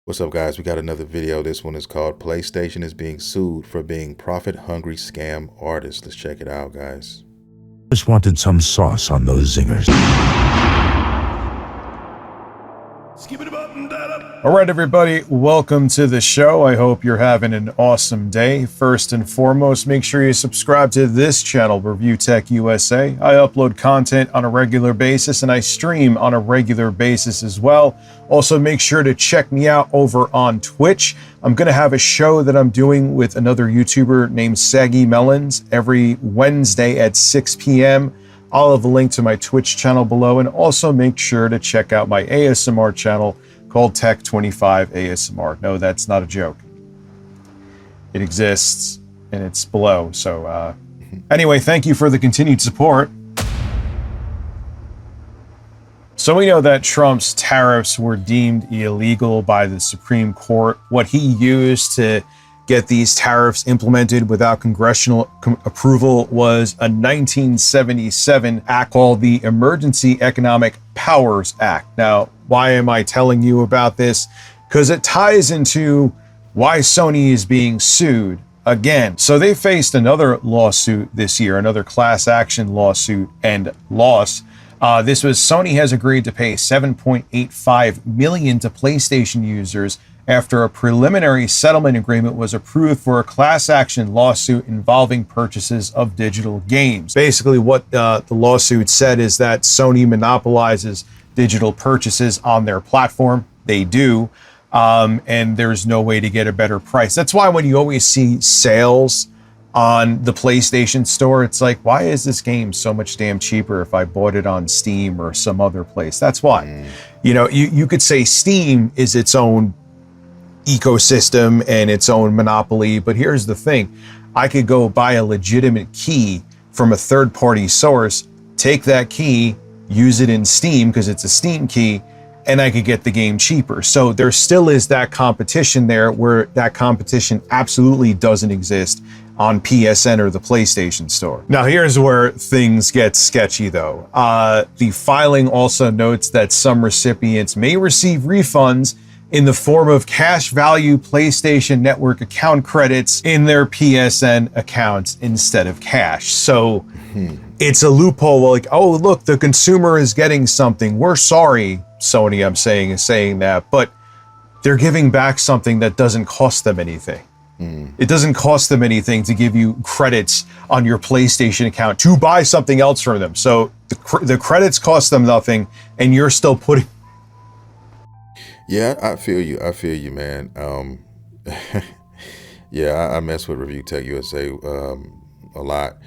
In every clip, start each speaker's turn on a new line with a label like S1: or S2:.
S1: What's up, guys? We got another video. This one is called PlayStation is being sued for being profit-hungry scam artists. Let's check it out, guys.
S2: Just wanted some sauce on those zingers.
S3: All right, everybody, welcome to the show. I hope you're having an awesome day. First and foremost, make sure you subscribe to this channel, Review Tech USA. I upload content on a regular basis and I stream on a regular basis as well. Also, make sure to check me out over on Twitch. I'm going to have a show that I'm doing with another YouTuber named Saggy Melons every Wednesday at 6 p.m. I'll have a link to my Twitch channel below, and also make sure to check out my ASMR channel called Tech25 ASMR. No, that's not a joke. It exists and it's below. So anyway, thank you for the continued support. So we know that Trump's tariffs were deemed illegal by the Supreme Court. What he used to get these tariffs implemented without congressional approval was a 1977 act called the Emergency Economic Powers Act. Now, why am I telling you about this? Because it ties into why Sony is being sued again. So they faced another lawsuit this year, another class action lawsuit, and lost. This was Sony has agreed to pay $7.85 million to PlayStation users after a preliminary settlement agreement was approved for a class action lawsuit involving purchases of digital games. Basically, what the lawsuit said is that Sony monopolizes digital purchases on their platform. They do, and there's no way to get a better price. That's why when you always see sales on the PlayStation Store, it's like, why is this game so much damn cheaper if I bought it on Steam or some other place? That's why. You know, you could say Steam is its own ecosystem and its own monopoly, but here's the thing. I could go buy a legitimate key from a third-party source, take that key, use it in Steam because it's a Steam key, and I could get the game cheaper. So there still is that competition there, where that competition absolutely doesn't exist on PSN or the PlayStation Store. Now, here's where things get sketchy, though. The filing also notes that some recipients may receive refunds in the form of cash value PlayStation Network account credits in their PSN accounts instead of cash. So it's a loophole. Like, oh, look, the consumer is getting something. We're sorry, Sony, I'm saying, is saying that, but they're giving back something that doesn't cost them anything. It doesn't cost them anything to give you credits on your PlayStation account to buy something else from them. So the credits cost them nothing, and you're still putting.
S1: Yeah, I feel you. I feel you, man. Yeah, I mess with Review Tech USA a lot.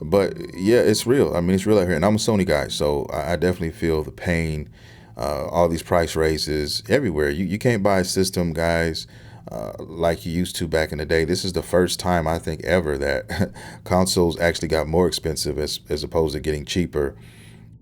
S1: But yeah, it's real. I mean, it's real out here. And I'm a Sony guy, so I definitely feel the pain. All these price raises everywhere. You can't buy a system, guys, like you used to back in the day. This is the first time, I think, ever that consoles actually got more expensive as opposed to getting cheaper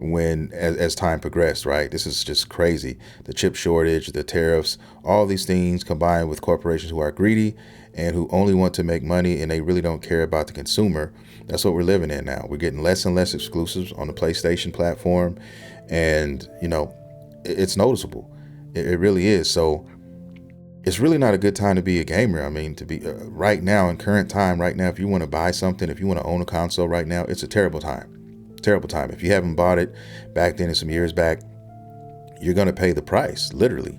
S1: as time progressed, right? This is just crazy. The chip shortage, the tariffs, all these things combined with corporations who are greedy and who only want to make money, and they really don't care about the consumer. That's what we're living in now. We're getting less and less exclusives on the PlayStation platform, and you know, it's noticeable. It really is. So it's really not a good time to be a gamer. I mean, to be right now in current time, right now, if you want to buy something, if you want to own a console right now, it's a terrible time. Terrible time. If you haven't bought it back then, some years back, you're going to pay the price, literally,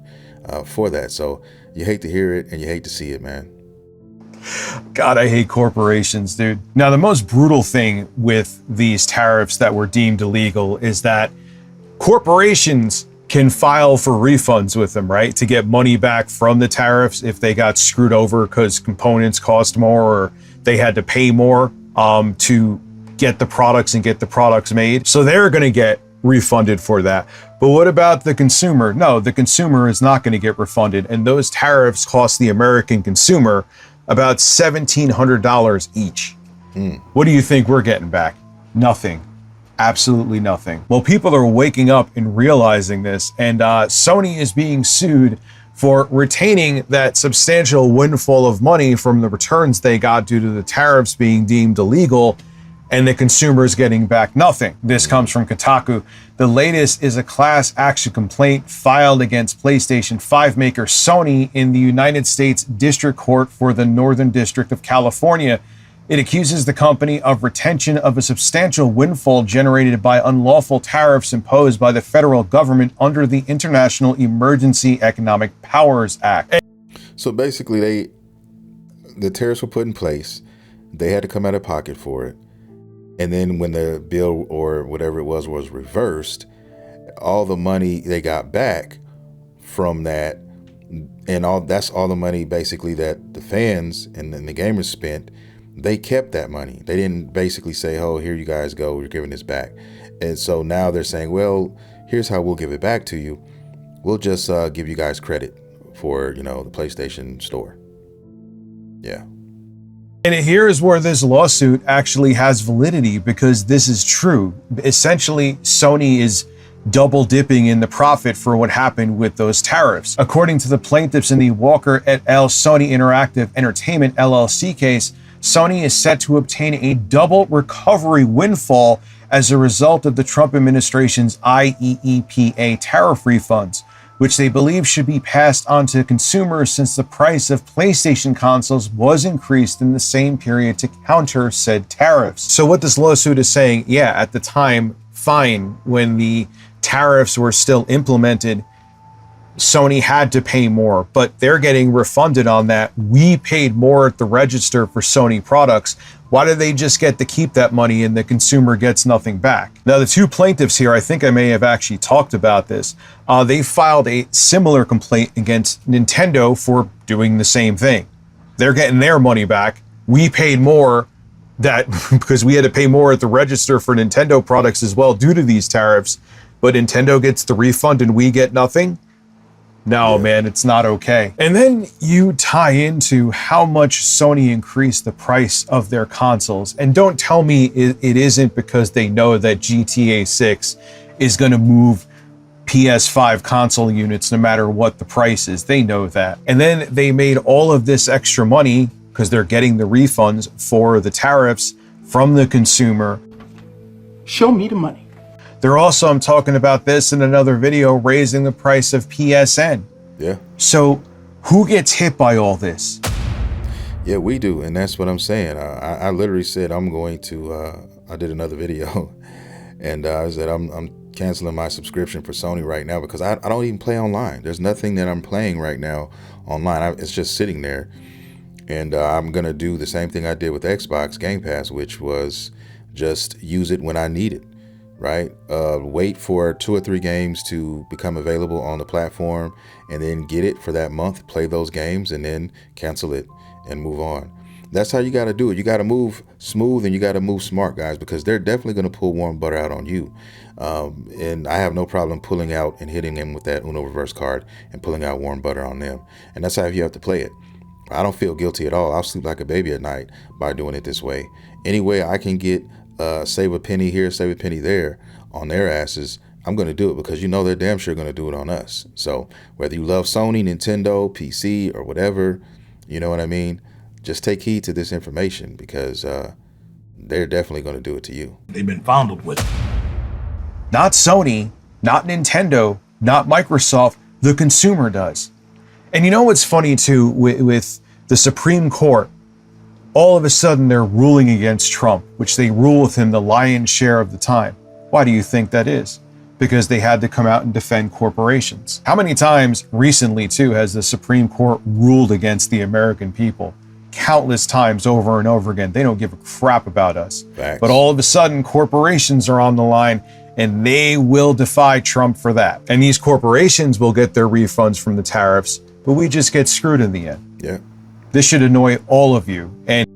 S1: for that. So you hate to hear it and you hate to see it, man.
S3: God, I hate corporations, dude. Now, the most brutal thing with these tariffs that were deemed illegal is that corporations can file for refunds with them, right? To get money back from the tariffs if they got screwed over because components cost more or they had to pay more to get the products and get the products made. So they're going to get refunded for that. But what about the consumer? No, the consumer is not going to get refunded. And those tariffs cost the American consumer about $1,700 each. What do you think we're getting back? Nothing. Absolutely nothing. Well, people are waking up and realizing this, and Sony is being sued for retaining that substantial windfall of money from the returns they got due to the tariffs being deemed illegal. and the consumer is getting back nothing. This comes from Kotaku. The latest is a class action complaint filed against PlayStation 5 maker Sony in the United States District Court for the Northern District of California. It accuses the company of retention of a substantial windfall generated by unlawful tariffs imposed by the federal government under the International Emergency Economic Powers Act.
S1: So basically, the tariffs were put in place. They had to come out of pocket for it. And then when the bill or whatever it was reversed, all the money they got back from that, and that's all the money basically that the fans and the gamers spent, they kept that money. They didn't basically say, oh, here you guys go, we're giving this back. And so now they're saying, well, here's how we'll give it back to you. We'll just give you guys credit for, the PlayStation Store. Yeah.
S3: And here is where this lawsuit actually has validity, because this is true. Essentially, Sony is double dipping in the profit for what happened with those tariffs. According to the plaintiffs in the Walker et al. Sony Interactive Entertainment LLC case, Sony is set to obtain a double recovery windfall as a result of the Trump administration's IEEPA tariff refunds, which they believe should be passed on to consumers since the price of PlayStation consoles was increased in the same period to counter said tariffs. So what this lawsuit is saying, yeah, at the time, fine, when the tariffs were still implemented, Sony had to pay more, but they're getting refunded on that. We paid more at the register for Sony products. Why do they just get to keep that money and the consumer gets nothing back? Now, the two plaintiffs here, I think I may have actually talked about this. They filed a similar complaint against Nintendo for doing the same thing. They're getting their money back. We paid more because we had to pay more at the register for Nintendo products as well due to these tariffs, but Nintendo gets the refund and we get nothing. No, man, it's not okay. And then you tie into how much Sony increased the price of their consoles. And don't tell me it isn't because they know that GTA 6 is going to move PS5 console units no matter what the price is. They know that. And then they made all of this extra money because they're getting the refunds for the tariffs from the consumer.
S4: Show me the money.
S3: They're also, I'm talking about this in another video, raising the price of PSN.
S1: Yeah.
S3: So who gets hit by all this?
S1: Yeah, we do. And that's what I'm saying. I literally said I'm going to, I did another video and I said I'm canceling my subscription for Sony right now because I don't even play online. There's nothing that I'm playing right now online. It's just sitting there. And I'm going to do the same thing I did with Xbox Game Pass, which was just use it when I need it. Right? Wait for 2 or 3 games to become available on the platform and then get it for that month, play those games and then cancel it and move on. That's how you got to do it. You got to move smooth and you got to move smart, guys, because they're definitely going to pull warm butter out on you. And I have no problem pulling out and hitting them with that Uno reverse card and pulling out warm butter on them. And that's how you have to play it. I don't feel guilty at all. I'll sleep like a baby at night by doing it this way. Any way I can get save a penny here, save a penny there on their asses, I'm going to do it because they're damn sure going to do it on us. So whether you love Sony, Nintendo, PC, or whatever, you know what I mean? Just take heed to this information because they're definitely going to do it to you.
S4: They've been fondled with it.
S3: Not Sony, not Nintendo, not Microsoft, the consumer does. And you know what's funny too with the Supreme Court? All of a sudden they're ruling against Trump, which they rule with him the lion's share of the time. Why do you think that is? Because they had to come out and defend corporations. How many times recently too has the Supreme Court ruled against the American people? Countless times over and over again. They don't give a crap about us.
S1: Facts.
S3: But all of a sudden corporations are on the line and they will defy Trump for that. And these corporations will get their refunds from the tariffs, but we just get screwed in the end.
S1: Yeah.
S3: This should annoy all of you. And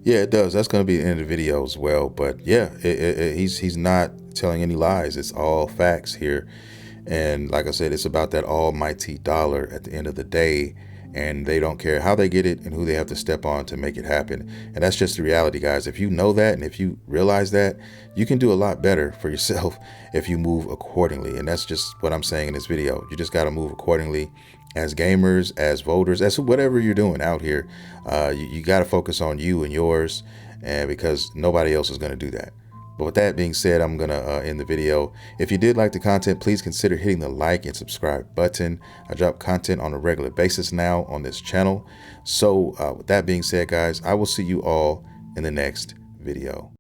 S1: yeah, it does. That's going to be the end of the video as well. But yeah, he's not telling any lies. It's all facts here. And like I said, it's about that almighty dollar at the end of the day. And they don't care how they get it and who they have to step on to make it happen. And that's just the reality, guys. If you know that and if you realize that, you can do a lot better for yourself if you move accordingly. And that's just what I'm saying in this video. You just got to move accordingly. As gamers, as voters, as whatever you're doing out here, you got to focus on you and yours and because nobody else is going to do that. But with that being said, I'm going to end the video. If you did like the content, please consider hitting the like and subscribe button. I drop content on a regular basis now on this channel. So with that being said, guys, I will see you all in the next video.